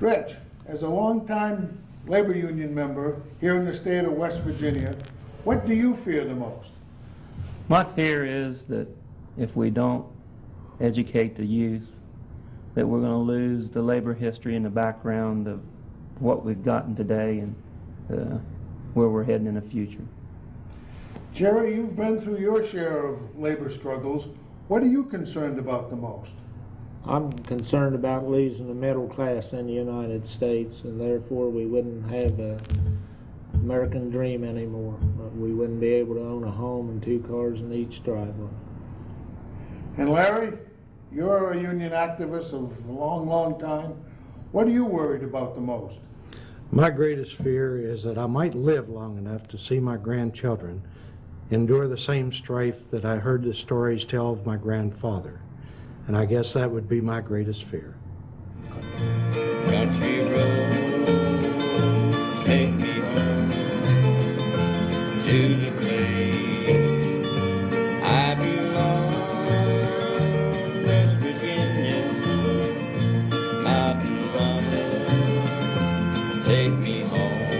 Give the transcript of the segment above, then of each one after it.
Rich, as a longtime labor union member here in the state of West Virginia, what do you fear the most? My fear is that if we don't educate the youth, that we're going to lose the labor history and the background of what we've gotten today and where we're heading in the future. Jerry, you've been through your share of labor struggles. What are you concerned about the most? I'm concerned about losing the middle class in the United States, and therefore we wouldn't have a American dream anymore. We wouldn't be able to own a home and 2 cars in each driveway. And Larry, you're a union activist of a long, long time. What are you worried about the most? My greatest fear is that I might live long enough to see my grandchildren endure the same strife that I heard the stories tell of my grandfather. And I guess that would be my greatest fear. Country roads take me home to the place I belong. West Virginia, mountain mama, take me home.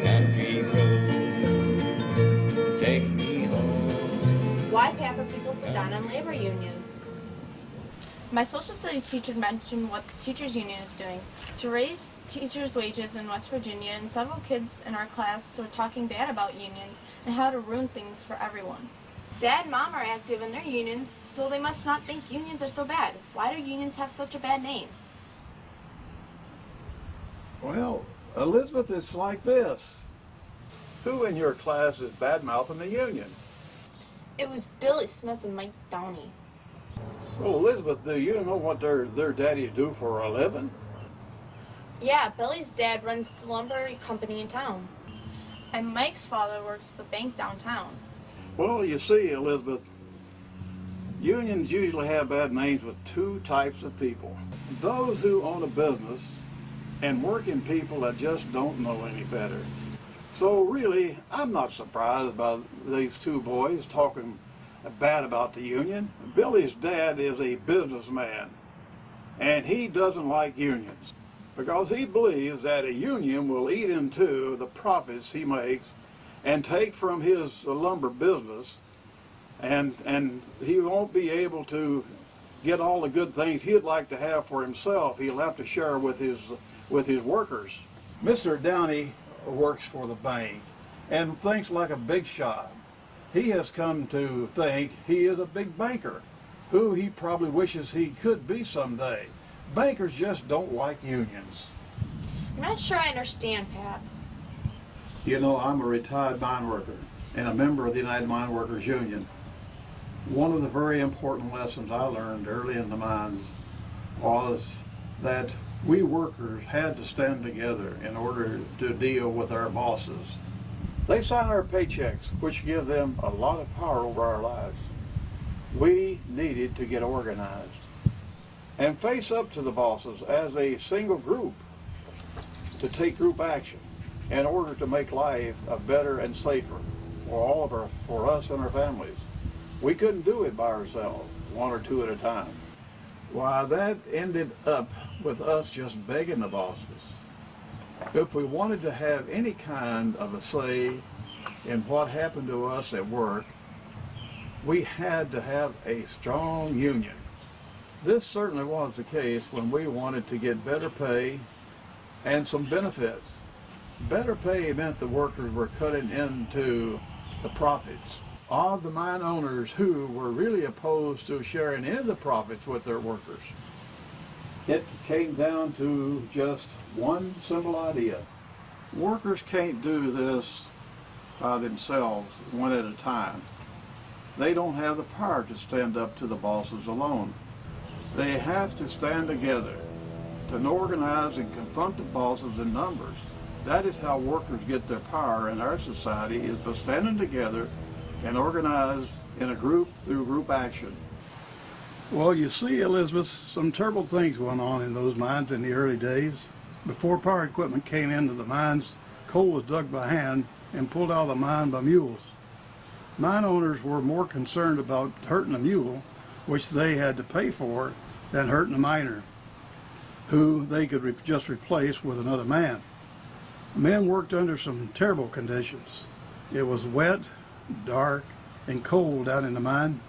Country roads take me home. Why pamper people so down on labor unions? My social studies teacher mentioned what the teachers union is doing to raise teachers' wages in West Virginia, and several kids in our class were talking bad about unions and how to ruin things for everyone. Dad and Mom are active in their unions, so they must not think unions are so bad. Why do unions have such a bad name? Well, Elizabeth, it's like this. Who in your class is bad-mouthing the union? It was Billy Smith and Mike Downey. Well, Elizabeth, do you know what their daddies do for a living? Yeah, Billy's dad runs the lumber company in town, and Mike's father works the bank downtown. Well, you see, Elizabeth, unions usually have bad names with 2 types of people. Those who own a business and working people that just don't know any better. So really, I'm not surprised about these 2 boys talking bad about the union. Billy's dad is a businessman, and he doesn't like unions because he believes that a union will eat into the profits he makes and take from his lumber business, and he won't be able to get all the good things he'd like to have for himself. He'll have to share with his workers. Mr. Downey works for the bank and thinks like a big shot. He has come to think he is a big banker, who he probably wishes he could be someday. Bankers just don't like unions. I'm not sure I understand, Pat. You know, I'm a retired mine worker and a member of the United Mine Workers Union. One of the very important lessons I learned early in the mines was that we workers had to stand together in order to deal with our bosses. They sign our paychecks, which give them a lot of power over our lives. We needed to get organized and face up to the bosses as a single group to take group action in order to make life better and safer for us and our families. We couldn't do it by ourselves, 1 or 2 at a time. Why, that ended up with us just begging the bosses. If we wanted to have any kind of a say in what happened to us at work, we had to have a strong union. This certainly was the case when we wanted to get better pay and some benefits. Better pay meant the workers were cutting into the profits of the mine owners who were really opposed to sharing any of the profits with their workers. It came down to just one simple idea. Workers can't do this by themselves, one at a time. They don't have the power to stand up to the bosses alone. They have to stand together to organize and confront the bosses in numbers. That is how workers get their power in our society, is by standing together and organized in a group through group action. Well, you see, Elizabeth, some terrible things went on in those mines in the early days. Before power equipment came into the mines, coal was dug by hand and pulled out of the mine by mules. Mine owners were more concerned about hurting the mule, which they had to pay for, than hurting the miner. who they could just replace with another man. Men worked under some terrible conditions. It was wet, dark, and cold out in the mine.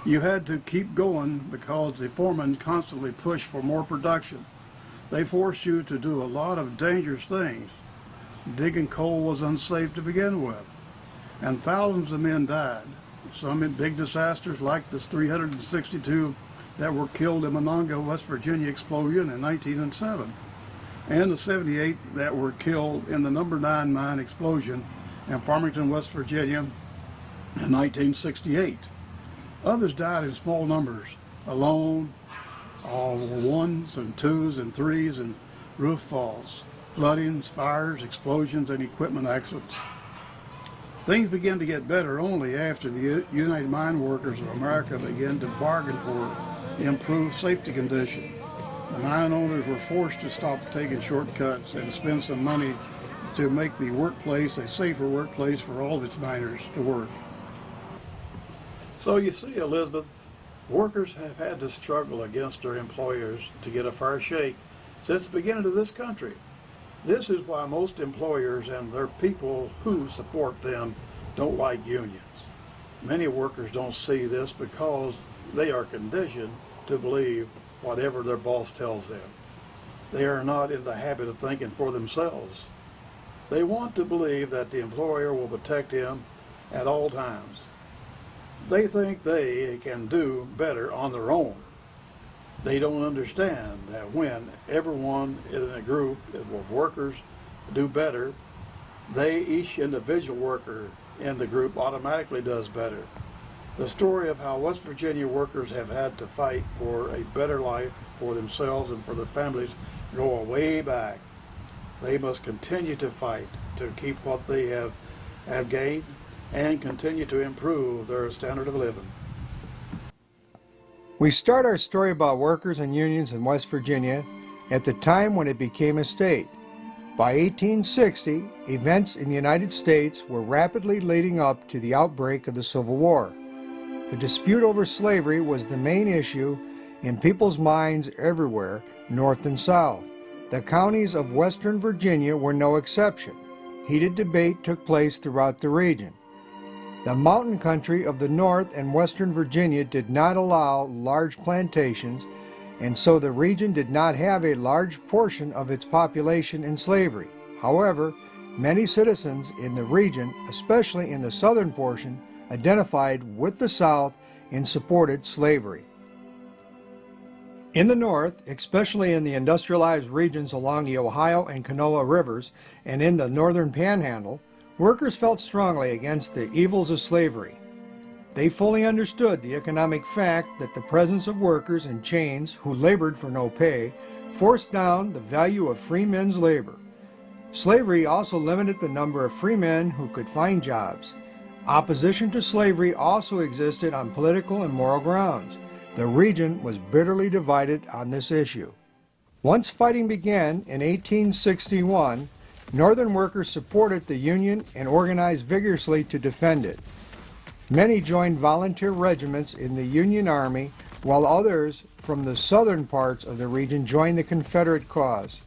You had to keep going because the foreman constantly pushed for more production. They forced you to do a lot of dangerous things. Digging coal was unsafe to begin with, and thousands of men died. Some in big disasters like this 362 that were killed in Monongah, West Virginia explosion in 1907, and the 78 that were killed in the number 9 mine explosion in Farmington, West Virginia in 1968. Others died in small numbers, alone, all were 1s and 2s and 3s, and roof falls, floodings, fires, explosions, and equipment accidents. Things began to get better only after the United Mine Workers of America began to bargain for improved safety conditions. The mine owners were forced to stop taking shortcuts and spend some money to make the workplace a safer workplace for all its miners to work. So you see, Elizabeth, workers have had to struggle against their employers to get a fair shake since the beginning of this country. This is why most employers and their people who support them don't like unions. Many workers don't see this because they are conditioned to believe whatever their boss tells them. They are not in the habit of thinking for themselves. They want to believe that the employer will protect him at all times. They think they can do better on their own. They don't understand that when everyone in a group of workers do better, each individual worker in the group automatically does better. The story of how West Virginia workers have had to fight for a better life for themselves and for their families go way back. They must continue to fight to keep what they have gained and continue to improve their standard of living. We start our story about workers and unions in West Virginia at the time when it became a state. By 1860, events in the United States were rapidly leading up to the outbreak of the Civil War. The dispute over slavery was the main issue in people's minds everywhere, north and south. The counties of Western Virginia were no exception. Heated debate took place throughout the region. The mountain country of the North and Western Virginia did not allow large plantations, and so the region did not have a large portion of its population in slavery. However, many citizens in the region, especially in the southern portion, identified with the South and supported slavery. In the North, especially in the industrialized regions along the Ohio and Kanawha rivers and in the northern panhandle, workers felt strongly against the evils of slavery. They fully understood the economic fact that the presence of workers in chains who labored for no pay forced down the value of free men's labor. Slavery also limited the number of free men who could find jobs. Opposition to slavery also existed on political and moral grounds. The region was bitterly divided on this issue. Once fighting began in 1861, Northern workers supported the Union and organized vigorously to defend it. Many joined volunteer regiments in the Union Army, while others from the southern parts of the region joined the Confederate cause.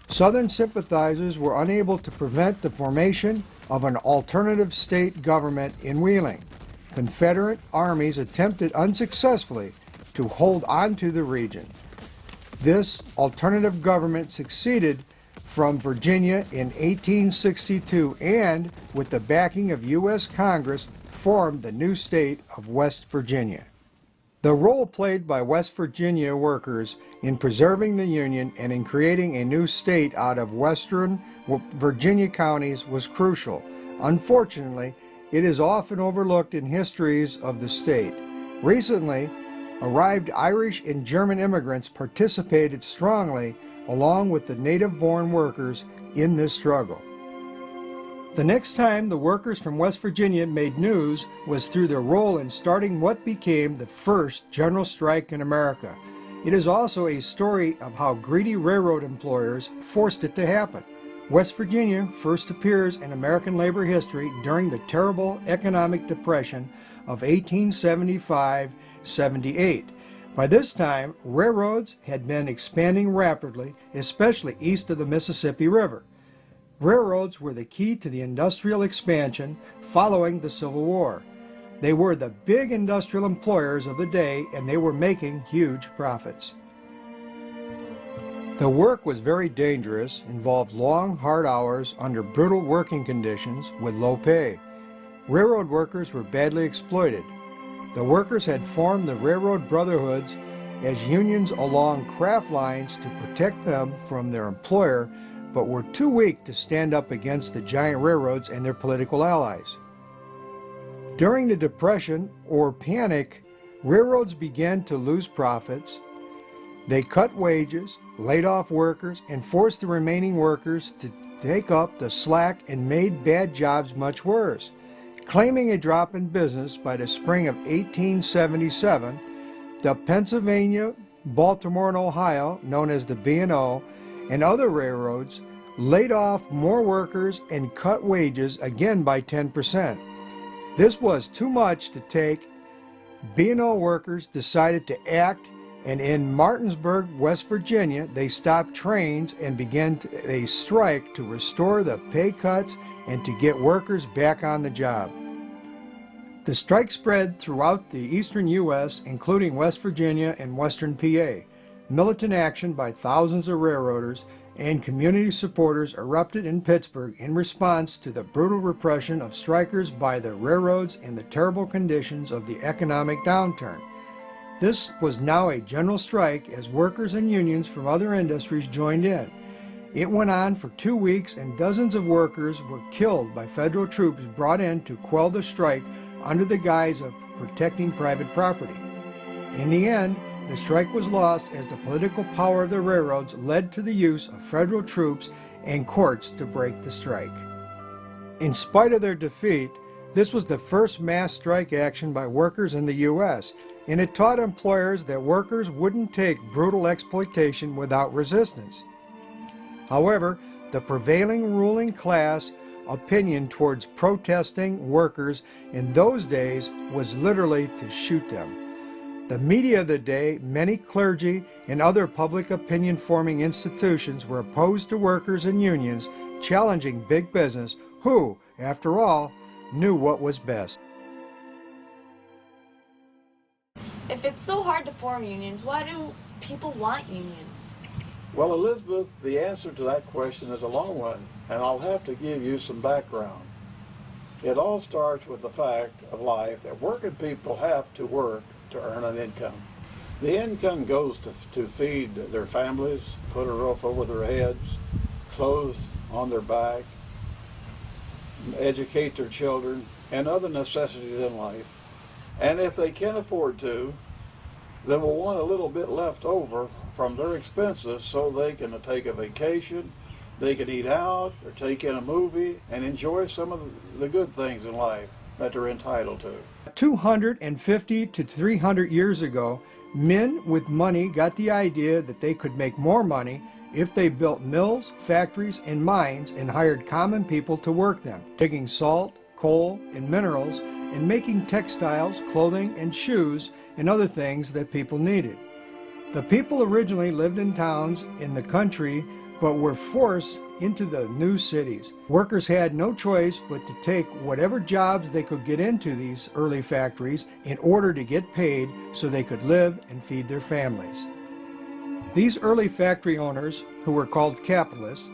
Southern sympathizers were unable to prevent the formation of an alternative state government in Wheeling. Confederate armies attempted unsuccessfully to hold on to the region. This alternative government succeeded from Virginia in 1862 and, with the backing of U.S. Congress, formed the new state of West Virginia. The role played by West Virginia workers in preserving the Union and in creating a new state out of Western Virginia counties was crucial. Unfortunately, it is often overlooked in histories of the state. Recently, arrived Irish and German immigrants participated strongly along with the native-born workers in this struggle. The next time the workers from West Virginia made news was through their role in starting what became the first general strike in America. It is also a story of how greedy railroad employers forced it to happen. West Virginia first appears in American labor history during the terrible economic depression of 1875-78. By this time, railroads had been expanding rapidly, especially east of the Mississippi River. Railroads were the key to the industrial expansion following the Civil War. They were the big industrial employers of the day, and they were making huge profits. The work was very dangerous, involved long, hard hours under brutal working conditions with low pay. Railroad workers were badly exploited. The workers had formed the railroad brotherhoods as unions along craft lines to protect them from their employer, but were too weak to stand up against the giant railroads and their political allies. During the Depression or Panic, railroads began to lose profits. They cut wages, laid off workers, and forced the remaining workers to take up the slack and made bad jobs much worse. Claiming a drop in business by the spring of 1877, the Pennsylvania, Baltimore, and Ohio, known as the B&O, and other railroads laid off more workers and cut wages again by 10%. This was too much to take. B&O workers decided to act, and in Martinsburg, West Virginia, they stopped trains and began a strike to restore the pay cuts and to get workers back on the job. The strike spread throughout the eastern U.S., including West Virginia and western PA. Militant action by thousands of railroaders and community supporters erupted in Pittsburgh in response to the brutal repression of strikers by the railroads and the terrible conditions of the economic downturn. This was now a general strike as workers and unions from other industries joined in. It went on for 2 weeks, and dozens of workers were killed by federal troops brought in to quell the strike under the guise of protecting private property. In the end, the strike was lost as the political power of the railroads led to the use of federal troops and courts to break the strike. In spite of their defeat, this was the first mass strike action by workers in the U.S., and it taught employers that workers wouldn't take brutal exploitation without resistance. However, the prevailing ruling class opinion towards protesting workers in those days was literally to shoot them. The media of the day, many clergy, and other public opinion-forming institutions were opposed to workers and unions, challenging big business, who, after all, knew what was best. If it's so hard to form unions, why do people want unions? Well, Elizabeth, the answer to that question is a long one, and I'll have to give you some background. It all starts with the fact of life that working people have to work to earn an income. The income goes to feed their families, put a roof over their heads, clothes on their back, educate their children, and other necessities in life. And if they can afford to, they will want a little bit left over from their expenses so they can take a vacation, they can eat out, or take in a movie, and enjoy some of the good things in life that they're entitled to. 250 to 300 years ago, men with money got the idea that they could make more money if they built mills, factories, and mines and hired common people to work them, digging salt, coal, and minerals, and making textiles, clothing, and shoes, and other things that people needed. The people originally lived in towns in the country, but were forced into the new cities. Workers had no choice but to take whatever jobs they could get into these early factories in order to get paid so they could live and feed their families. These early factory owners, who were called capitalists,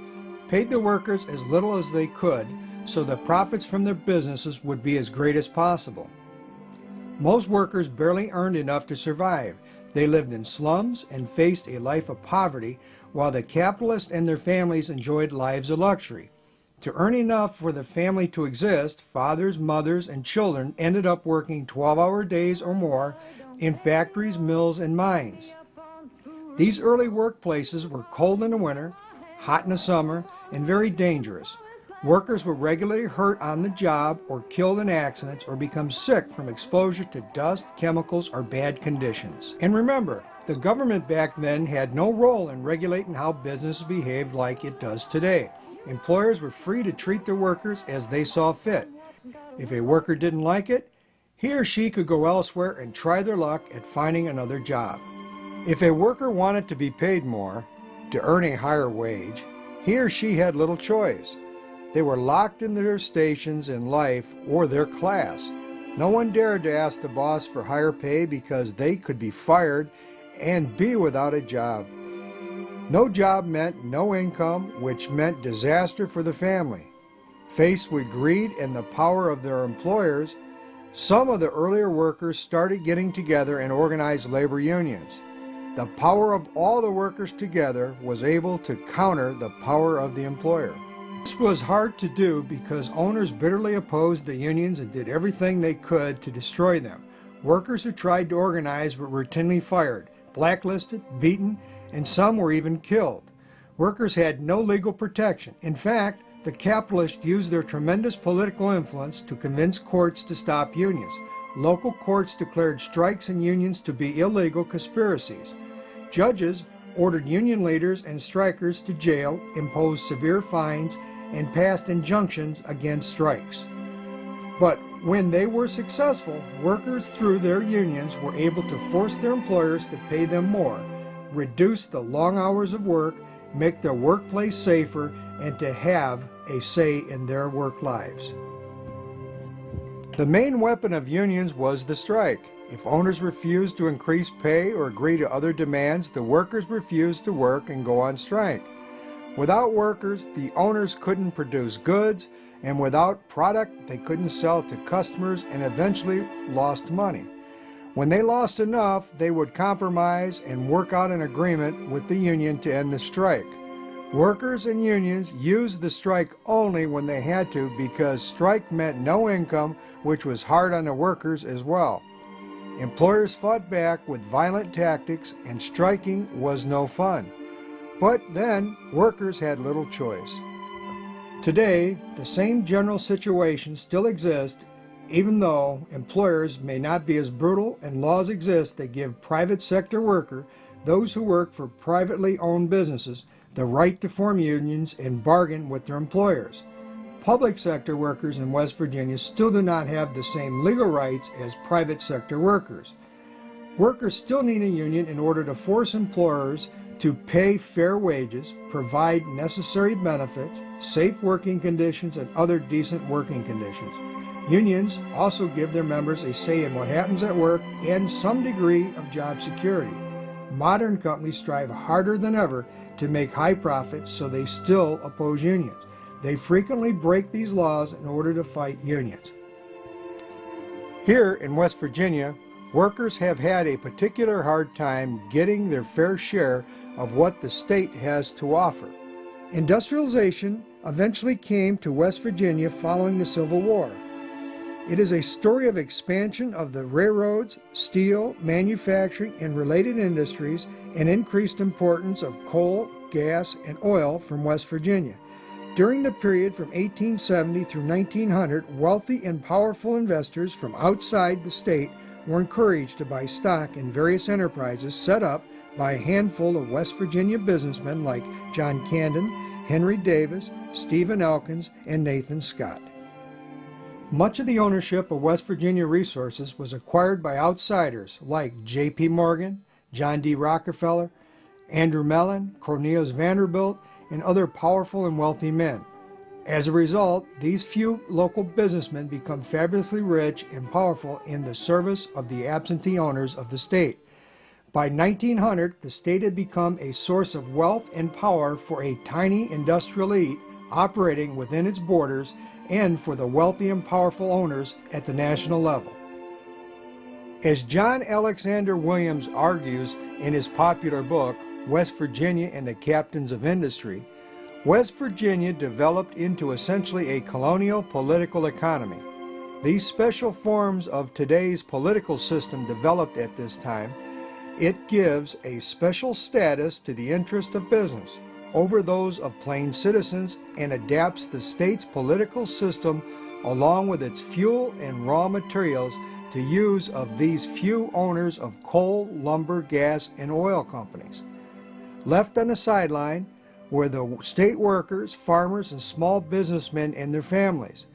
paid the workers as little as they could so the profits from their businesses would be as great as possible. Most workers barely earned enough to survive. They lived in slums and faced a life of poverty, while the capitalists and their families enjoyed lives of luxury. To earn enough for the family to exist, fathers, mothers, and children ended up working 12-hour days or more in factories, mills, and mines. These early workplaces were cold in the winter, hot in the summer, and very dangerous. Workers were regularly hurt on the job or killed in accidents or become sick from exposure to dust, chemicals, or bad conditions. And remember, the government back then had no role in regulating how business behaved like it does today. Employers were free to treat their workers as they saw fit. If a worker didn't like it, He or she could go elsewhere and try their luck at finding another job. If a worker wanted to be paid more, to earn a higher wage, he or she had little choice. They were locked into their stations in life or their class. No one dared to ask the boss for higher pay because they could be fired and be without a job. No job meant no income, which meant disaster for the family. Faced with greed and the power of their employers, some of the earlier workers started getting together and organized labor unions. The power of all the workers together was able to counter the power of the employer. This was hard to do because owners bitterly opposed the unions and did everything they could to destroy them. Workers who tried to organize were routinely fired, blacklisted, beaten, and some were even killed. Workers had no legal protection. In fact, the capitalists used their tremendous political influence to convince courts to stop unions. Local courts declared strikes and unions to be illegal conspiracies. Judges ordered union leaders and strikers to jail, imposed severe fines, and passed injunctions against strikes. But when they were successful, workers through their unions were able to force their employers to pay them more, reduce the long hours of work, make their workplace safer, and to have a say in their work lives. The main weapon of unions was the strike. If owners refused to increase pay or agree to other demands, the workers refused to work and go on strike. Without workers, the owners couldn't produce goods, and without product, they couldn't sell to customers and eventually lost money. When they lost enough, they would compromise and work out an agreement with the union to end the strike. Workers and unions used the strike only when they had to because strike meant no income, which was hard on the workers as well. Employers fought back with violent tactics and striking was no fun. But then, workers had little choice. Today, the same general situation still exists, even though employers may not be as brutal and laws exist that give private sector workers, those who work for privately owned businesses, the right to form unions and bargain with their employers. Public sector workers in West Virginia still do not have the same legal rights as private sector workers. Workers still need a union in order to force employers to pay fair wages, provide necessary benefits, safe working conditions, and other decent working conditions. Unions also give their members a say in what happens at work and some degree of job security. Modern companies strive harder than ever to make high profits, so they still oppose unions. They frequently break these laws in order to fight unions. Here in West Virginia, workers have had a particular hard time getting their fair share of what the state has to offer. Industrialization eventually came to West Virginia following the Civil War. It is a story of expansion of the railroads, steel, manufacturing, and related industries, and increased importance of coal, gas, and oil from West Virginia. During the period from 1870 through 1900, wealthy and powerful investors from outside the state were encouraged to buy stock in various enterprises set up by a handful of West Virginia businessmen like John Camden, Henry Davis, Stephen Elkins, and Nathan Scott. Much of the ownership of West Virginia resources was acquired by outsiders like J.P. Morgan, John D. Rockefeller, Andrew Mellon, Cornelius Vanderbilt, and other powerful and wealthy men. As a result, these few local businessmen become fabulously rich and powerful in the service of the absentee owners of the state. By 1900, the state had become a source of wealth and power for a tiny industrial elite operating within its borders and for the wealthy and powerful owners at the national level. As John Alexander Williams argues in his popular book, West Virginia and the Captains of Industry, West Virginia developed into essentially a colonial political economy. These special forms of today's political system developed at this time. It gives a special status to the interest of business over those of plain citizens and adapts the state's political system along with its fuel and raw materials to use of these few owners of coal, lumber, gas, and oil companies. Left on the sideline were the state workers, farmers, and small businessmen and their families.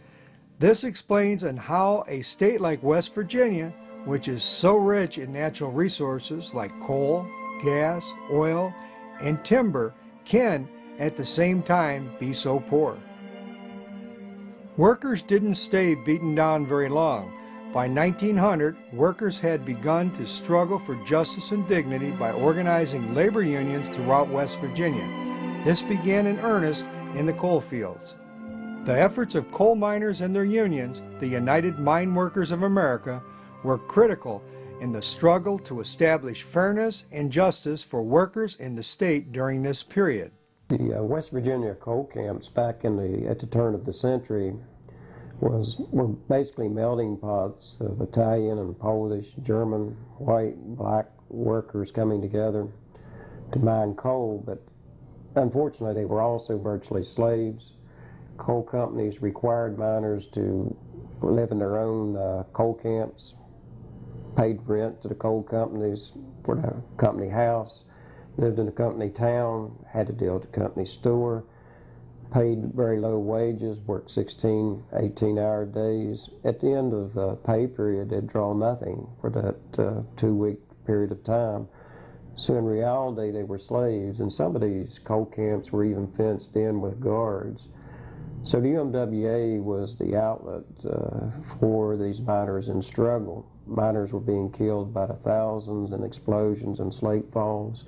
This explains on how a state like West Virginia, which is so rich in natural resources like coal, gas, oil, and timber, can, at the same time, be so poor. Workers didn't stay beaten down very long. By 1900, workers had begun to struggle for justice and dignity by organizing labor unions throughout West Virginia. This began in earnest in the coal fields. The efforts of coal miners and their unions, the United Mine Workers of America, were critical in the struggle to establish fairness and justice for workers in the state during this period. The West Virginia coal camps back at the turn of the century were basically melting pots of Italian and Polish, German, white, black workers coming together to mine coal, but unfortunately they were also virtually slaves. Coal companies required miners to live in their own coal camps, paid rent to the coal companies for the company house, lived in the company town, had to deal at the company store, paid very low wages, worked 16, 18-hour days. At the end of the pay period, they'd draw nothing for that 2-week period of time. So in reality, they were slaves, and some of these coal camps were even fenced in with guards. So the UMWA was the outlet for these miners in struggle. Miners were being killed by the thousands in explosions and slate falls,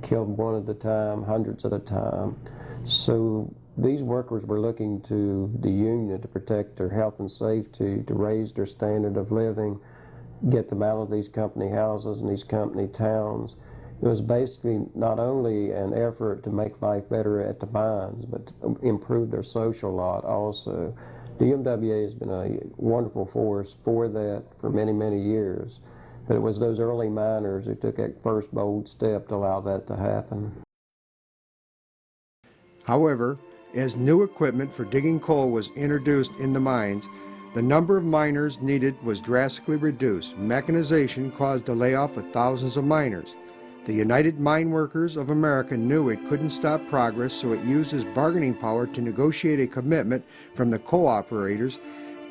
killed one at a time, hundreds at a time. So these workers were looking to the union to protect their health and safety, to raise their standard of living, get them out of these company houses and these company towns. It was basically not only an effort to make life better at the mines, but to improve their social lot also. The UMWA has been a wonderful force for that for many, many years. But it was those early miners who took that first bold step to allow that to happen. However, as new equipment for digging coal was introduced in the mines, the number of miners needed was drastically reduced. Mechanization caused the layoff of thousands of miners. The United Mine Workers of America knew it couldn't stop progress, so it used its bargaining power to negotiate a commitment from the coal operators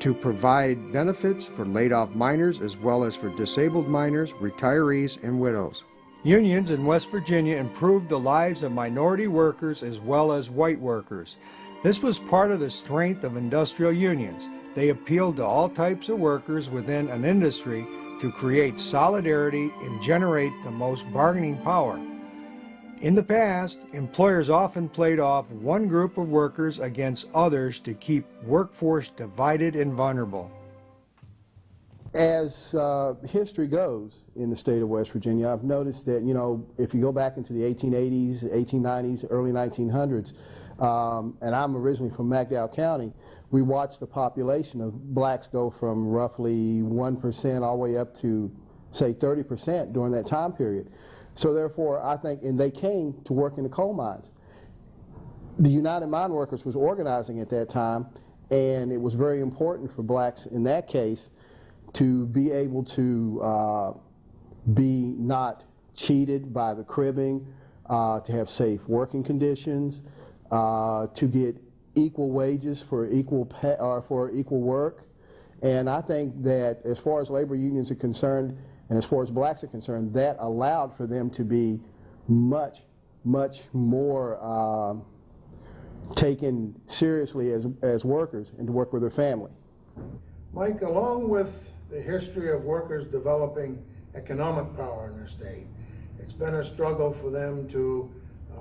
to provide benefits for laid-off miners as well as for disabled miners, retirees, and widows. Unions in West Virginia improved the lives of minority workers as well as white workers. This was part of the strength of industrial unions. They appealed to all types of workers within an industry to create solidarity and generate the most bargaining power. In the past, employers often played off one group of workers against others to keep workforce divided and vulnerable. As history goes in the state of West Virginia, I've noticed that, if you go back into the 1880s, 1890s, early 1900s, and I'm originally from McDowell County, we watched the population of blacks go from roughly 1% all the way up to, say, 30% during that time period. So therefore, I think, and they came to work in the coal mines. The United Mine Workers was organizing at that time, and it was very important for blacks in that case to be able to be not cheated by the cribbing, to have safe working conditions, to get equal wages for equal pay, or for equal work. And I think that as far as labor unions are concerned, and as far as blacks are concerned, that allowed for them to be much, much more taken seriously as workers and to work with their family. Mike, along with the history of workers developing economic power in their state, it's been a struggle for them to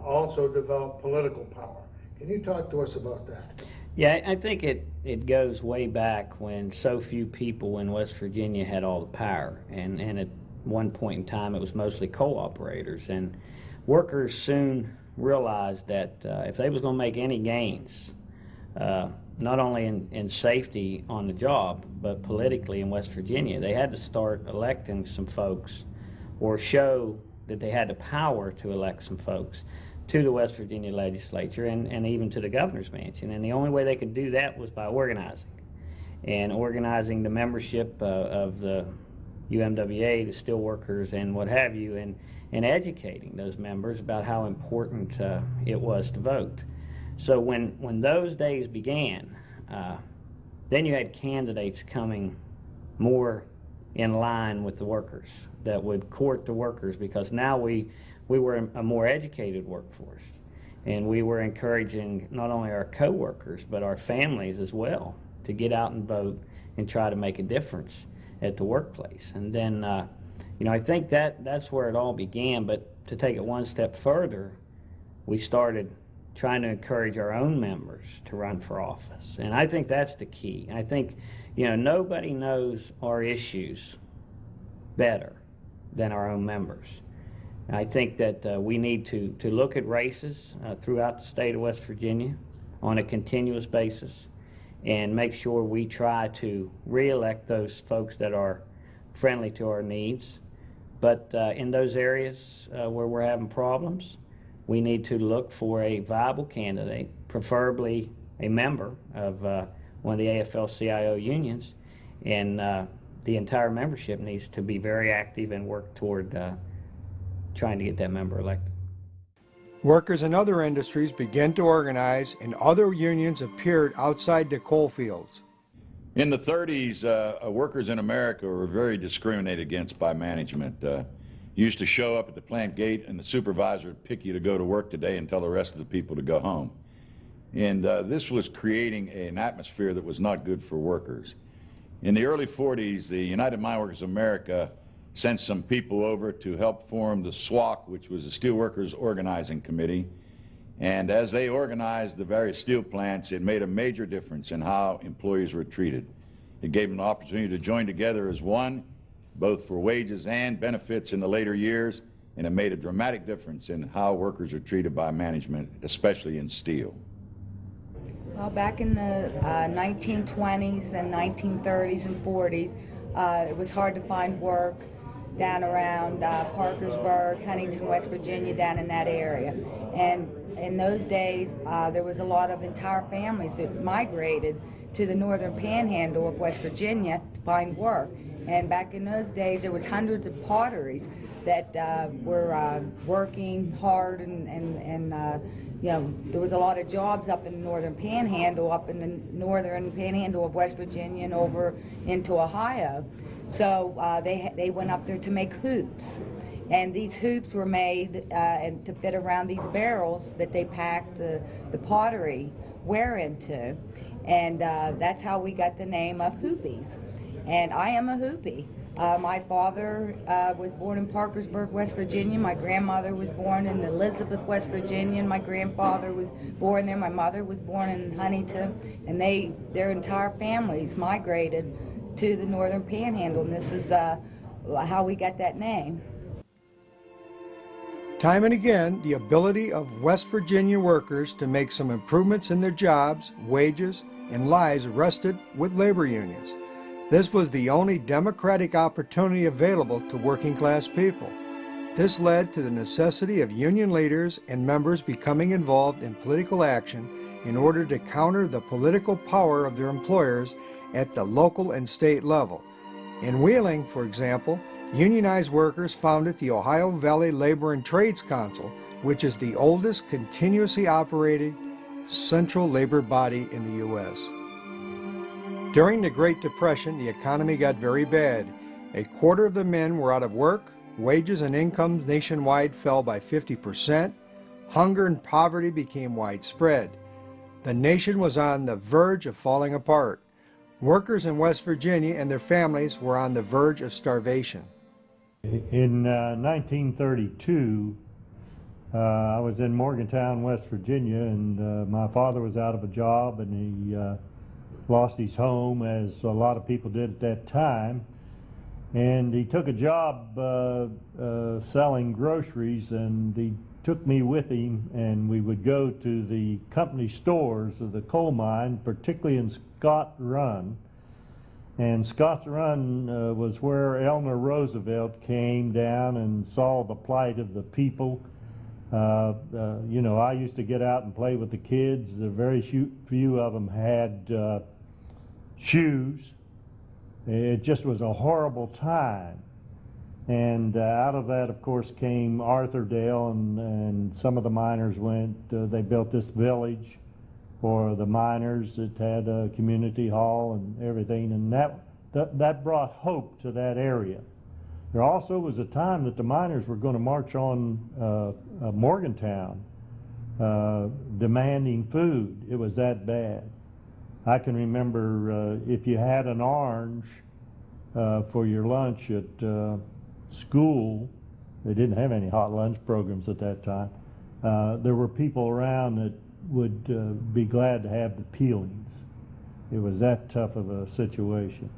also develop political power. Can you talk to us about that? Yeah, I think it goes way back when so few people in West Virginia had all the power, and at one point in time it was mostly coal operators, and workers soon realized that if they was going to make any gains, not only in safety on the job, but politically in West Virginia, they had to start electing some folks or show that they had the power to elect some folks to the West Virginia legislature and even to the governor's mansion. And the only way they could do that was by organizing. And organizing the membership of the UMWA, the steelworkers, and what have you, and educating those members about how important it was to vote. So when those days began, then you had candidates coming more in line with the workers that would court the workers, because now we were a more educated workforce, and we were encouraging not only our co-workers but our families as well to get out and vote and try to make a difference at the workplace. And then I think that's where it all began. But to take it one step further, we started trying to encourage our own members to run for office. And I think that's the key. I think, nobody knows our issues better than our own members. I think that we need to look at races throughout the state of West Virginia on a continuous basis and make sure we try to re-elect those folks that are friendly to our needs. But in those areas where we're having problems, we need to look for a viable candidate, preferably a member of one of the AFL-CIO unions, and the entire membership needs to be very active and work toward trying to get that member elected. Workers in other industries began to organize, and other unions appeared outside the coal fields. In the 30s, workers in America were very discriminated against by management. You used to show up at the plant gate and the supervisor would pick you to go to work today and tell the rest of the people to go home. And this was creating an atmosphere that was not good for workers. In the early 40s, the United Mine Workers of America sent some people over to help form the SWOC, which was the Steelworkers Organizing Committee. And as they organized the various steel plants, it made a major difference in how employees were treated. It gave them an opportunity to join together as one, both for wages and benefits in the later years, and it made a dramatic difference in how workers are treated by management, especially in steel. Well, back in the 1920s and 1930s and 40s, it was hard to find work down around Parkersburg, Huntington, West Virginia, down in that area. And in those days, there was a lot of entire families that migrated to the northern panhandle of West Virginia to find work. And back in those days, there was hundreds of potteries that were working hard, and there was a lot of jobs up in the northern panhandle, up in the northern panhandle of West Virginia and over into Ohio. So they went up there to make hoops. And these hoops were made and to fit around these barrels that they packed the pottery ware into. And that's how we got the name of Hoopies. And I am a Hoopie. My father was born in Parkersburg, West Virginia. My grandmother was born in Elizabeth, West Virginia, and my grandfather was born there. My mother was born in Huntington, and their entire families migrated to the northern panhandle, and this is how we got that name. Time and again, the ability of West Virginia workers to make some improvements in their jobs, wages, and lives rested with labor unions. This was the only democratic opportunity available to working class people. This led to the necessity of union leaders and members becoming involved in political action in order to counter the political power of their employers at the local and state level. In Wheeling, for example, unionized workers founded the Ohio Valley Labor and Trades Council, which is the oldest continuously operated central labor body in the U.S. During the Great Depression, the economy got very bad. A quarter of the men were out of work, wages and incomes nationwide fell by 50%, hunger and poverty became widespread. The nation was on the verge of falling apart. Workers in West Virginia and their families were on the verge of starvation. In 1932, I was in Morgantown, West Virginia, and my father was out of a job, and he lost his home, as a lot of people did at that time. And he took a job selling groceries, and he took me with him, and we would go to the company stores of the coal mine, particularly in Scott Run. And Scott's Run was where Eleanor Roosevelt came down and saw the plight of the people. I used to get out and play with the kids. The very few of them had shoes. It just was a horrible time. And out of that, of course, came Arthurdale, and some of the miners went. They built this village for the miners. It had a community hall and everything, and that brought hope to that area. There also was a time that the miners were going to march on Morgantown, demanding food. It was that bad. I can remember if you had an orange for your lunch at school, they didn't have any hot lunch programs at that time, there were people around that would be glad to have the peelings. It was that tough of a situation.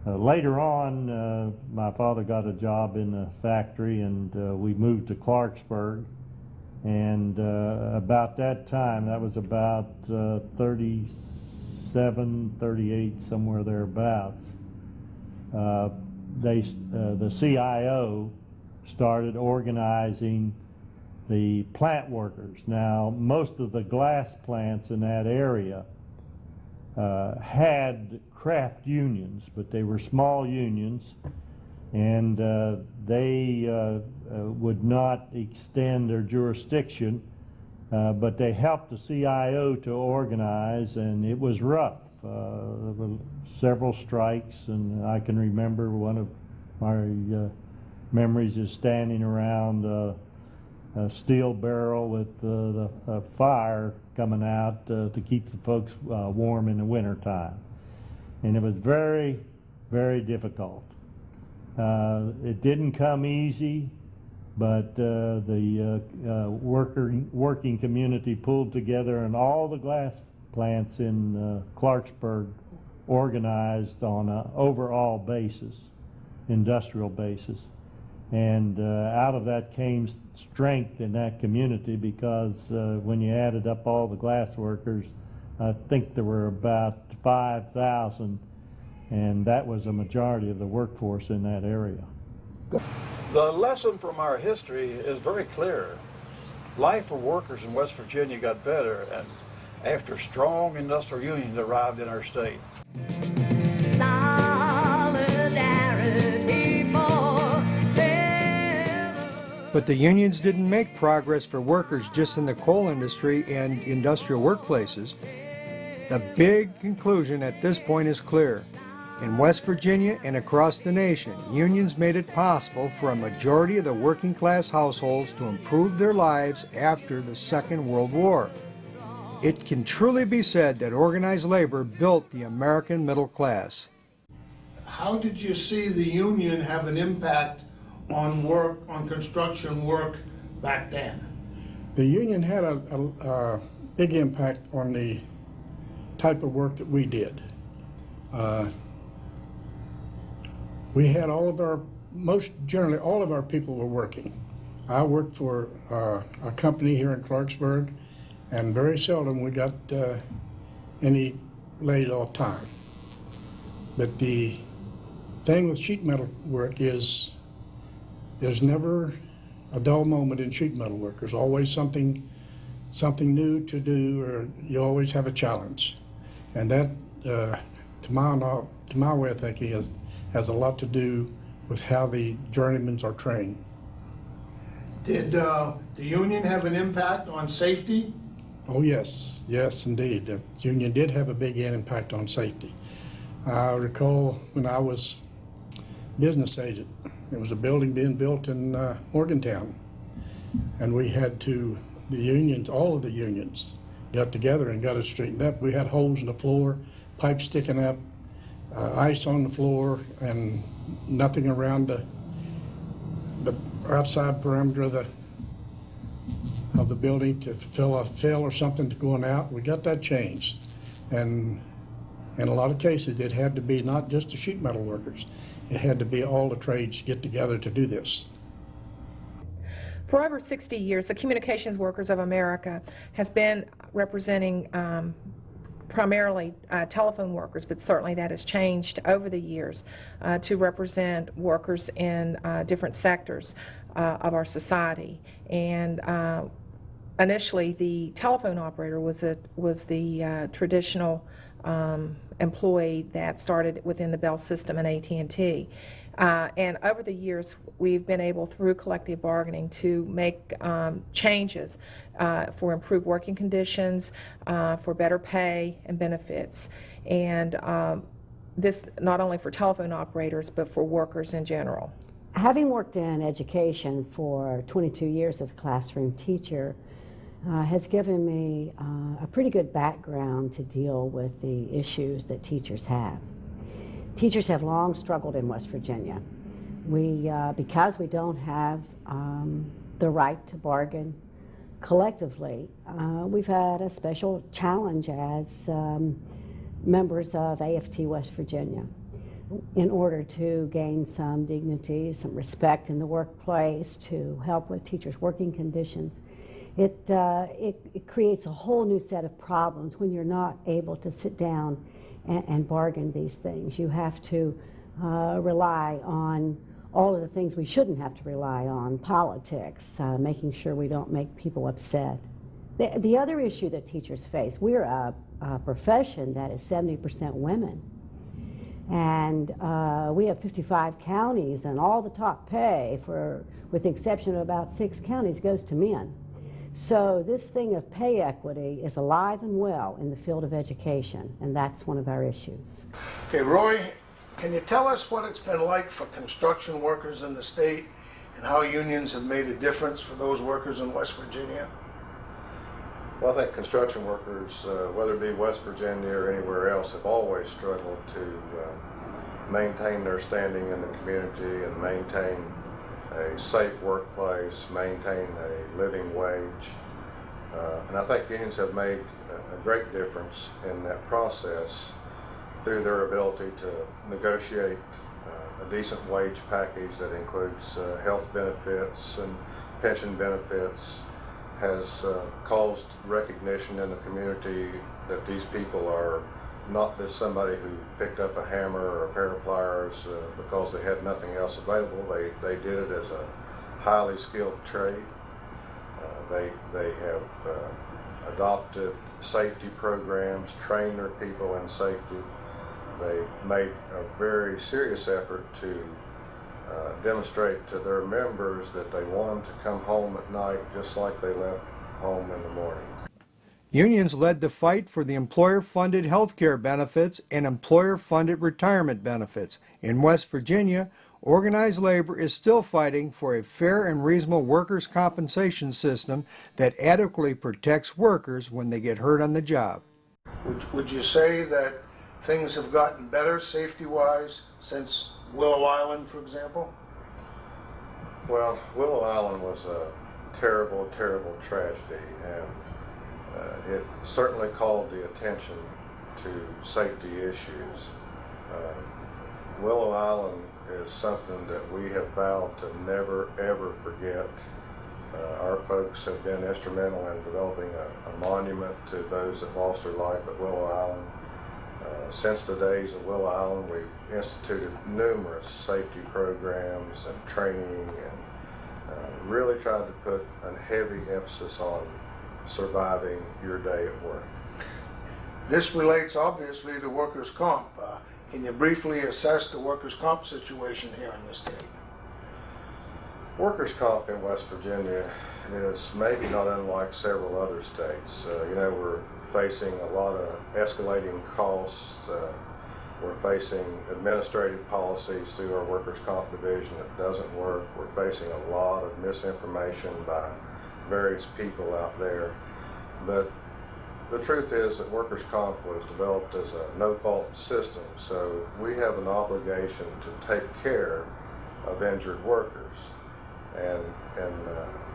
Later on, my father got a job in a factory, and we moved to Clarksburg. And about that time, that was about 37, 38, somewhere thereabouts, the CIO started organizing the plant workers. Now, most of the glass plants in that area had craft unions, but they were small unions, and they would not extend their jurisdiction, but they helped the CIO to organize, and it was rough. There were several strikes, and I can remember one of my memories is standing around a steel barrel with the fire coming out to keep the folks warm in the winter time. And it was very, very difficult. It didn't come easy, but the working community pulled together, and all the glass plants in Clarksburg organized on an overall basis, industrial basis. And out of that came strength in that community, because when you added up all the glass workers, I think there were about 5,000, and that was a majority of the workforce in that area. The lesson from our history is very clear. Life for workers in West Virginia got better and after strong industrial unions arrived in our state. But the unions didn't make progress for workers just in the coal industry and industrial workplaces. The big conclusion at this point is clear. In West Virginia and across the nation, unions made it possible for a majority of the working class households to improve their lives after the Second World War. It can truly be said that organized labor built the American middle class. How did you see the union have an impact on work, on construction work back then? The union had a big impact on the type of work that we did. We had generally all of our people were working. I worked for a company here in Clarksburg, and very seldom we got any laid off time. But the thing with sheet metal work is there's never a dull moment in sheet metal work. There's always something new to do, or you always have a challenge. And that, to my way of thinking, has a lot to do with how the journeymen are trained. Did the union have an impact on safety? Oh yes, yes indeed. The union did have a big impact on safety. I recall when I was business agent, there was a building being built in Morgantown, and we had to, the unions, all of the unions, got together and got it straightened up. We had holes in the floor, pipes sticking up, ice on the floor, and nothing around the outside perimeter of the building to fill a fill or something to going out. We got that changed, and in a lot of cases it had to be not just the sheet metal workers, it had to be all the trades get together to do this. For over 60 years, the Communications Workers of America has been representing primarily telephone workers, but certainly that has changed over the years to represent workers in different sectors of our society. And initially, the telephone operator was the traditional employee that started within the Bell system and AT&T. And over the years, we've been able, through collective bargaining, to make changes for improved working conditions, for better pay and benefits. And this not only for telephone operators, but for workers in general. Having worked in education for 22 years as a classroom teacher has given me a pretty good background to deal with the issues that teachers have. Teachers have long struggled in West Virginia. Because we don't have the right to bargain collectively, we've had a special challenge as members of AFT West Virginia in order to gain some dignity, some respect in the workplace, to help with teachers' working conditions. It creates a whole new set of problems when you're not able to sit down and bargain these things. You have to rely on all of the things we shouldn't have to rely on, politics, making sure we don't make people upset. The other issue that teachers face, we're a profession that is 70% women. And we have 55 counties, and all the top pay, with the exception of about 6 counties, goes to men. So this thing of pay equity is alive and well in the field of education, and that's one of our issues. Okay, Roy, can you tell us what it's been like for construction workers in the state and how unions have made a difference for those workers in West Virginia? Well, I think construction workers, whether it be West Virginia or anywhere else, have always struggled to maintain their standing in the community and maintain a safe workplace, maintain a living wage. And I think unions have made a great difference in that process through their ability to negotiate a decent wage package that includes health benefits and pension benefits, has caused recognition in the community that these people are not just somebody who picked up a hammer or a pair of pliers because they had nothing else available. They did it as a highly skilled trade. They have adopted safety programs, trained their people in safety. They made a very serious effort to demonstrate to their members that they wanted to come home at night just like they left home in the morning. Unions led the fight for the employer-funded health care benefits and employer-funded retirement benefits. In West Virginia, organized labor is still fighting for a fair and reasonable workers' compensation system that adequately protects workers when they get hurt on the job. Would you say that things have gotten better safety-wise since Willow Island, for example? Well, Willow Island was a terrible, terrible tragedy, and it certainly called the attention to safety issues. Willow Island is something that we have vowed to never, ever forget. Our folks have been instrumental in developing a monument to those that lost their life at Willow Island. Since the days of Willow Island, we've instituted numerous safety programs and training, and really tried to put a heavy emphasis on surviving your day at work. This relates obviously to workers' comp. Can you briefly assess the workers' comp situation here in the state? Workers' comp in West Virginia is maybe not unlike several other states. We're facing a lot of escalating costs. We're facing administrative policies through our workers' comp division that doesn't work. We're facing a lot of misinformation by various people out there. But the truth is that workers' comp was developed as a no-fault system, so we have an obligation to take care of injured workers. And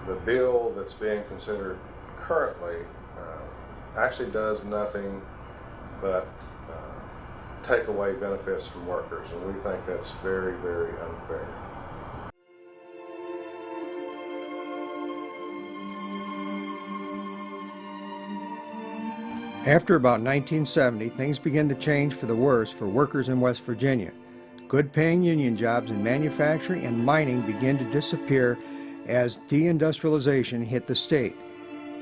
the bill that's being considered currently actually does nothing but take away benefits from workers, and we think that's very, very unfair. After about 1970, things began to change for the worse for workers in West Virginia. Good-paying union jobs in manufacturing and mining began to disappear as deindustrialization hit the state.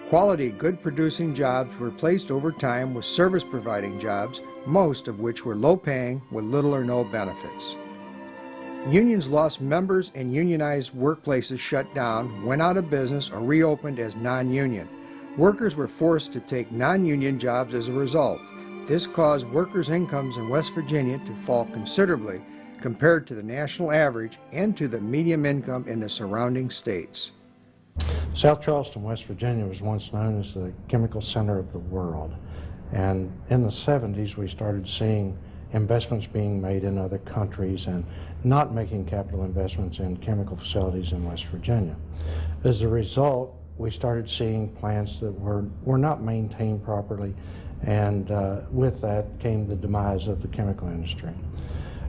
Quality, good-producing jobs were replaced over time with service-providing jobs, most of which were low-paying with little or no benefits. Unions lost members and unionized workplaces shut down, went out of business, or reopened as non-union. Workers were forced to take non-union jobs as a result. This caused workers' incomes in West Virginia to fall considerably compared to the national average and to the median income in the surrounding states. South Charleston, West Virginia was once known as the chemical center of the world. And in the 70s, we started seeing investments being made in other countries and not making capital investments in chemical facilities in West Virginia. As a result, we started seeing plants that were not maintained properly, and with that came the demise of the chemical industry.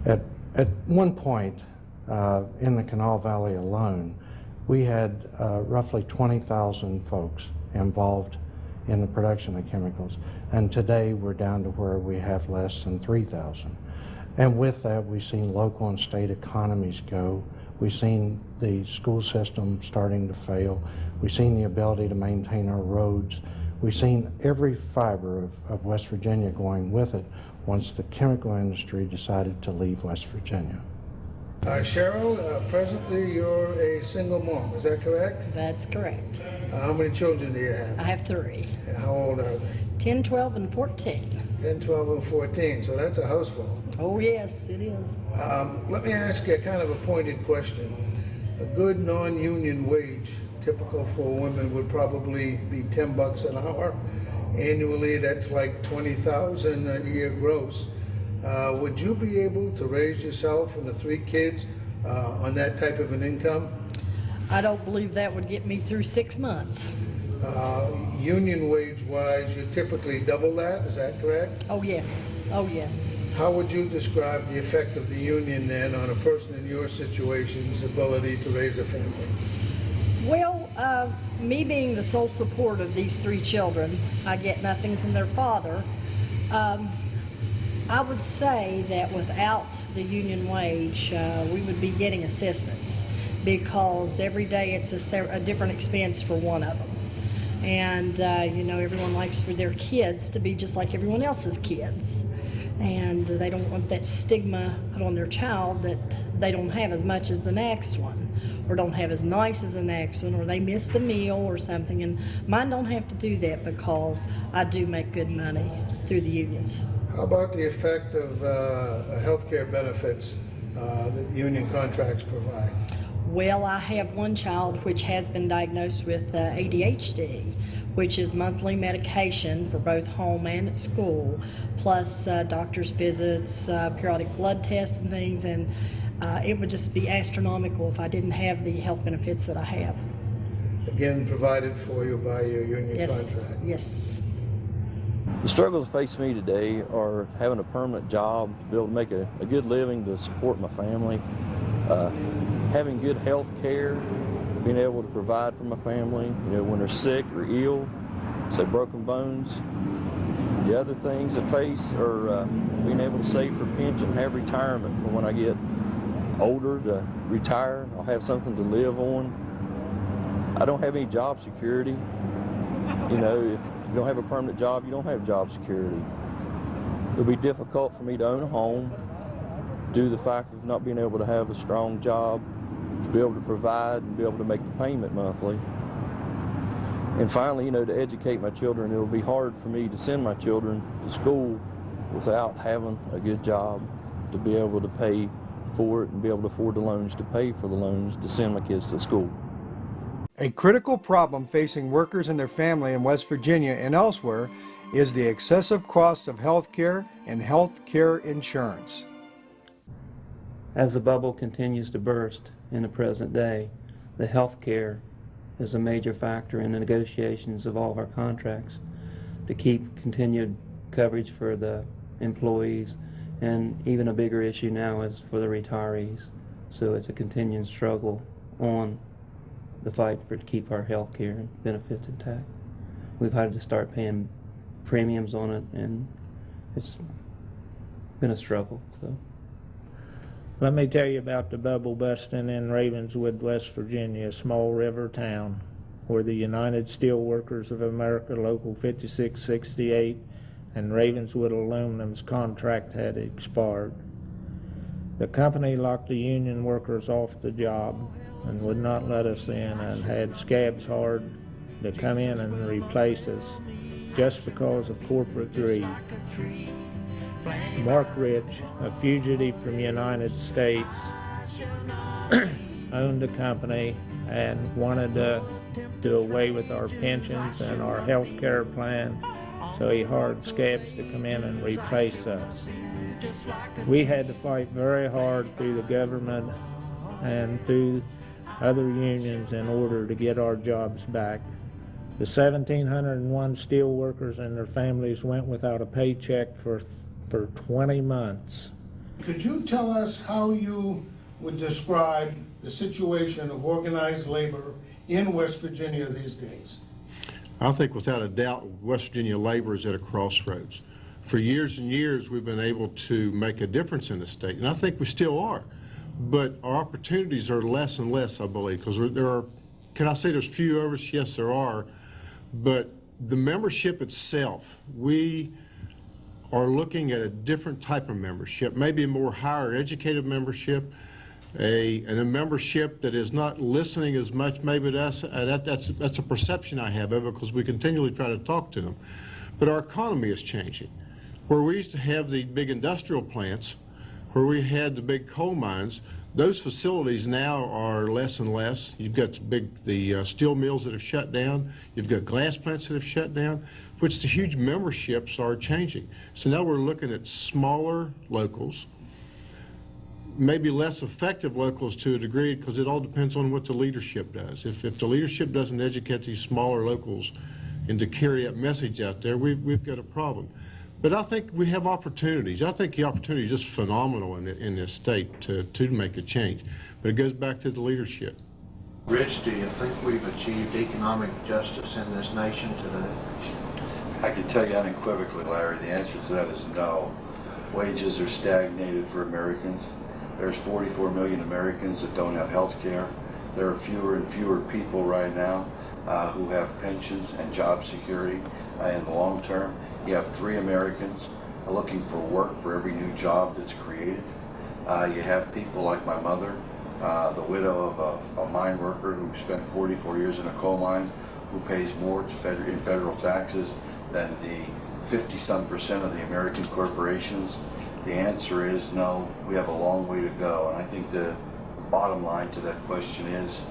At one point in the Kanawha Valley alone, we had roughly 20,000 folks involved in the production of chemicals, and today we're down to where we have less than 3,000. And with that, we've seen local and state economies go. We've seen the school system starting to fail. We've seen the ability to maintain our roads. We've seen every fiber of West Virginia going with it once the chemical industry decided to leave West Virginia. Cheryl, presently you're a single mom, is that correct? That's correct. How many children do you have? I have 3. How old are they? 10, 12, and 14. 10, 12, and 14, so that's a house full. Oh yes, it is. Let me ask you a kind of a pointed question. A good non-union wage, typical for women, would probably be $10 an hour. Annually, that's like $20,000 a year gross. Would you be able to raise yourself and the 3 kids on that type of an income? I don't believe that would get me through 6 months. Union wage-wise, you typically double that, is that correct? Oh yes, oh yes. How would you describe the effect of the union then on a person in your situation's ability to raise a family? Well, me being the sole support of these 3 children, I get nothing from their father. I would say that without the union wage, we would be getting assistance, because every day it's a different expense for one of them. And, you know, everyone likes for their kids to be just like everyone else's kids. And they don't want that stigma put on their child that they don't have as much as the next one, or don't have as nice as the next one, or they missed a meal or something. And mine don't have to do that because I do make good money through the unions. How about the effect of health care benefits that union contracts provide? Well, I have one child which has been diagnosed with ADHD, which is monthly medication for both home and at school, plus doctor's visits, periodic blood tests and things, and it would just be astronomical if I didn't have the health benefits that I have. Again, provided for you by your union Yes, contract? yes. The struggles that face me today are having a permanent job, to be able to make a good living to support my family, having good health care, being able to provide for my family, you know, when they're sick or ill, say broken bones. The other things that face are being able to save for pension, have retirement for when I get older to retire. I'll have something to live on. I don't have any job security. You know, if you don't have a permanent job, you don't have job security. It'll be difficult for me to own a home due to the fact of not being able to have a strong job, to be able to provide and be able to make the payment monthly. And finally, you know, to educate my children, it'll be hard for me to send my children to school without having a good job to be able to pay for it and be able to afford the loans to pay for the loans to send my kids to school. A critical problem facing workers and their family in West Virginia and elsewhere is the excessive cost of health care and health care insurance. As the bubble continues to burst in the present day, the health care is a major factor in the negotiations of all of our contracts to keep continued coverage for the employees, and even a bigger issue now is for the retirees. So it's a continuing struggle on the fight to keep our health care and benefits intact. We've had to start paying premiums on it, and it's been a struggle. So. Let me tell you about the bubble busting in Ravenswood, West Virginia, a small river town where the United Steelworkers of America Local 5668 and Ravenswood Aluminum's contract had expired. The company locked the union workers off the job and would not let us in, and had scabs hard to come in and replace us just because of corporate greed. Mark Rich, a fugitive from the United States, owned the company and wanted to do away with our pensions and our health care plan, so he hired scabs to come in and replace us. We had to fight very hard through the government and through other unions in order to get our jobs back. The 1,701 steel workers and their families went without a paycheck for 20 months. Could you tell us how you would describe the situation of organized labor in West Virginia these days? I think without a doubt West Virginia labor is at a crossroads. For years and years we've been able to make a difference in the state, and I think we still are. But our opportunities are less and less, I believe, because there are, can I say there's few of us? Yes, there are. But the membership itself, we are looking at a different type of membership, maybe a more higher educated membership, and a membership that is not listening as much maybe to us. That's a perception I have of it, because we continually try to talk to them. But our economy is changing. Where we used to have the big industrial plants, where we had the big coal mines, those facilities now are less and less. You've got the steel mills that have shut down. You've got glass plants that have shut down, which the huge memberships are changing. So now we're looking at smaller locals, maybe less effective locals to a degree, because it all depends on what the leadership does. If the leadership doesn't educate these smaller locals and to carry that message out there, we've got a problem. But I think we have opportunities. I think the opportunity is just phenomenal in this state to make a change. But it goes back to the leadership. Rich, do you think we've achieved economic justice in this nation today? I can tell you unequivocally, Larry, the answer to that is no. Wages are stagnated for Americans. There's 44 million Americans that don't have health care. There are fewer and fewer people right now who have pensions and job security in the long term. You have 3 Americans looking for work for every new job that's created. You have people like my mother, the widow of a mine worker who spent 44 years in a coal mine, who pays more in federal taxes than the 50-some% of the American corporations. The answer is no, we have a long way to go. And I think the bottom line to that question is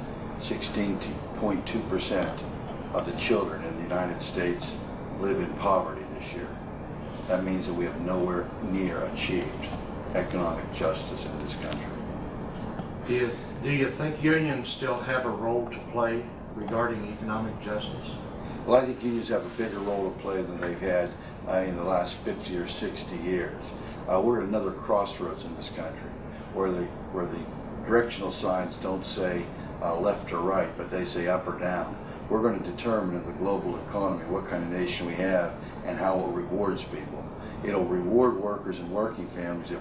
16.2% of the children in the United States live in poverty this year. That means that we have nowhere near achieved economic justice in this country. Do you think unions still have a role to play regarding economic justice? Well, I think unions have a bigger role to play than they've had in the last 50 or 60 years. We're at another crossroads in this country where the directional signs don't say left or right, but they say up or down. We're going to determine in the global economy what kind of nation we have and how it rewards people. It'll reward workers and working families if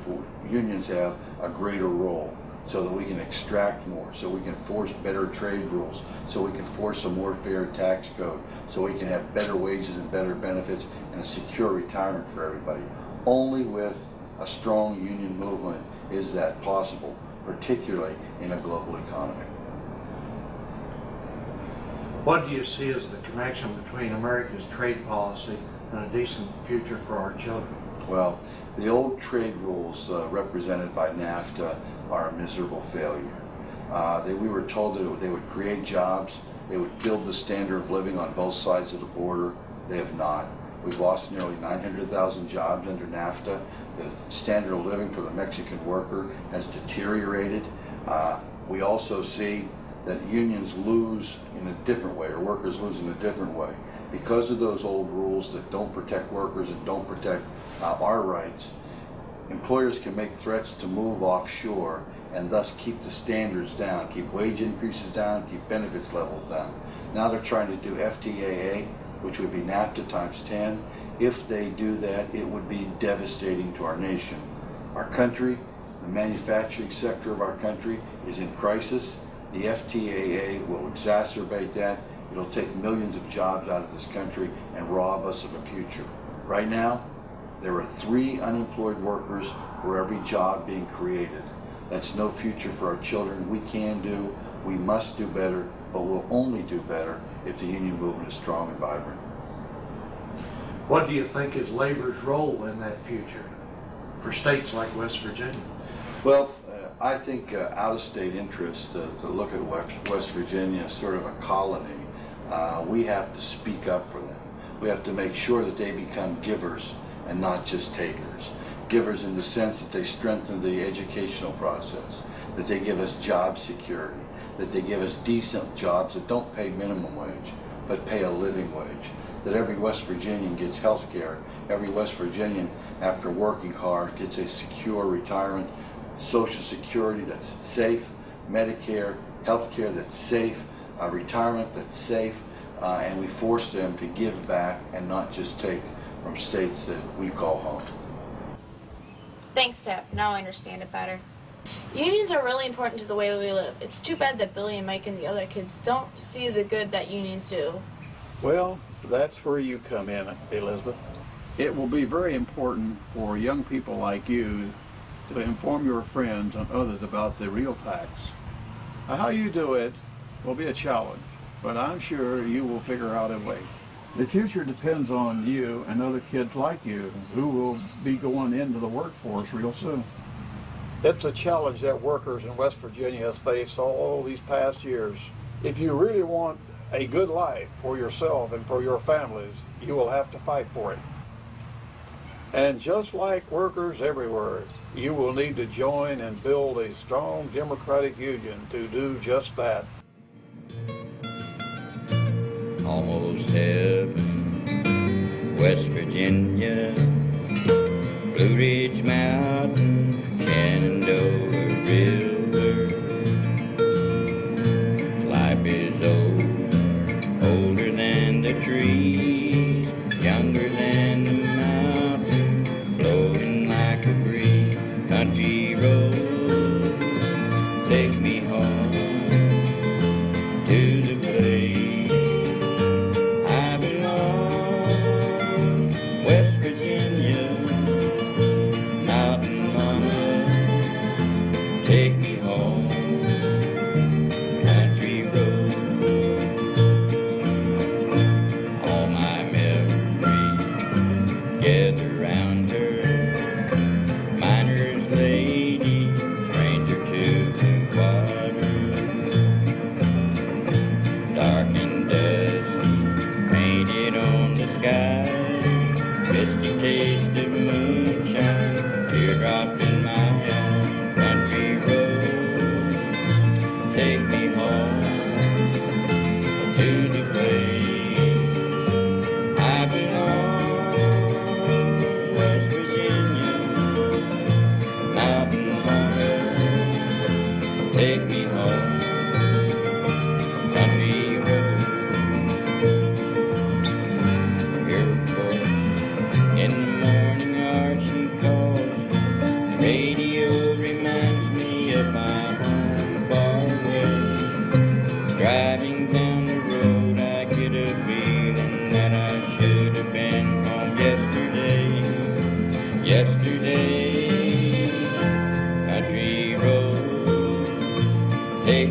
unions have a greater role, so that we can extract more, so we can force better trade rules, so we can force a more fair tax code, so we can have better wages and better benefits and a secure retirement for everybody. Only with a strong union movement is that possible, particularly in a global economy. What do you see as the connection between America's trade policy and a decent future for our children? Well, the old trade rules represented by NAFTA are a miserable failure. We were told that they would create jobs, they would build the standard of living on both sides of the border. They have not. We've lost nearly 900,000 jobs under NAFTA. The standard of living for the Mexican worker has deteriorated. We also see that unions lose in a different way, or workers lose in a different way. Because of those old rules that don't protect workers and don't protect our rights, employers can make threats to move offshore and thus keep the standards down, keep wage increases down, keep benefits levels down. Now they're trying to do FTAA, which would be NAFTA times 10. If they do that, it would be devastating to our nation. Our country, the manufacturing sector of our country, is in crisis. The FTAA will exacerbate that. It'll take millions of jobs out of this country and rob us of a future. Right now, There are 3 unemployed workers for every job being created. That's no future for our children. We can do, we must do better, but we'll only do better if the union movement is strong and vibrant. What do you think is labor's role in that future for states like West Virginia? Well, I think out-of-state interest, to look at West Virginia as sort of a colony, we have to speak up for them. We have to make sure that they become givers and not just takers. Givers in the sense that they strengthen the educational process, that they give us job security, that they give us decent jobs that don't pay minimum wage, but pay a living wage, that every West Virginian gets health care, every West Virginian, after working hard, gets a secure retirement, Social Security that's safe, Medicare, health care that's safe, retirement that's safe, and we force them to give back and not just take from states that we call home. Thanks, Pep. Now I understand it better. Unions are really important to the way we live. It's too bad that Billy and Mike and the other kids don't see the good that unions do. Well, that's where you come in, Elizabeth. It will be very important for young people like you to inform your friends and others about the real facts. Now, how you do it will be a challenge, but I'm sure you will figure out a way. The future depends on you and other kids like you who will be going into the workforce real soon. It's a challenge that workers in West Virginia has faced all these past years. If you really want a good life for yourself and for your families, you will have to fight for it. And just like workers everywhere, you will need to join and build a strong democratic union to do just that. Almost heaven, West Virginia, Blue Ridge Mountain, Shenandoah River. Life is old, older than the trees, younger than the mountains, blowing like a breeze. Country roads take me home to the place I belong. West Virginia, mountain mama, take me home. Country road, all my memories gather round her. Miner's lady, stranger to the water. Dark and dusty, painted on the sky. Misty taste of moonshine, teardrop in my eye. Country road, take me home to the place I belong. West Virginia, mountain mama, take me home. Country road, hear a voice in the morning hour she calls. The radio reminds me of my home far away. Driving down the road, I get a feeling that I should have been home yesterday. Yesterday, country road, take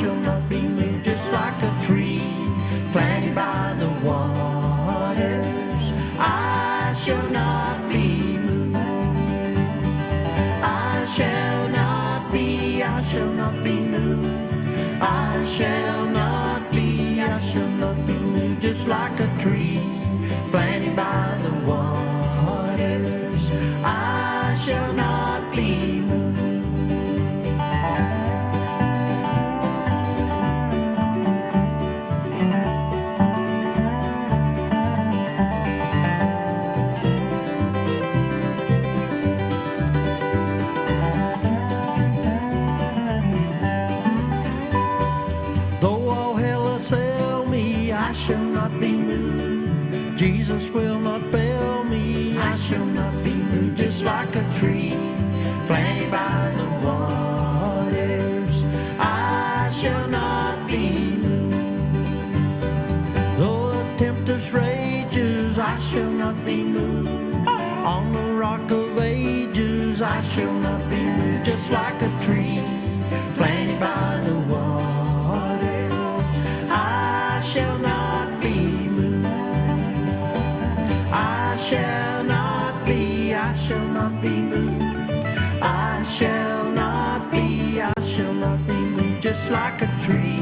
shall not be moved, just like a tree planted by the waters. I shall not be moved. I shall not be, I shall not be moved. I shall not be, I shall not be moved, just like a tree planted by the waters. I shall not be moved. Though all hell assail me, I shall not be moved. Jesus will not fail me. I shall not be moved, just like a tree planted by the waters. I shall not be moved. Though the tempest rages, I shall not be moved. On the rock of ages, I shall not be moved, just like a tree planted by the waters. I shall not be moved. I shall not be, I shall not be moved. I shall not be, I shall not be moved, just like a tree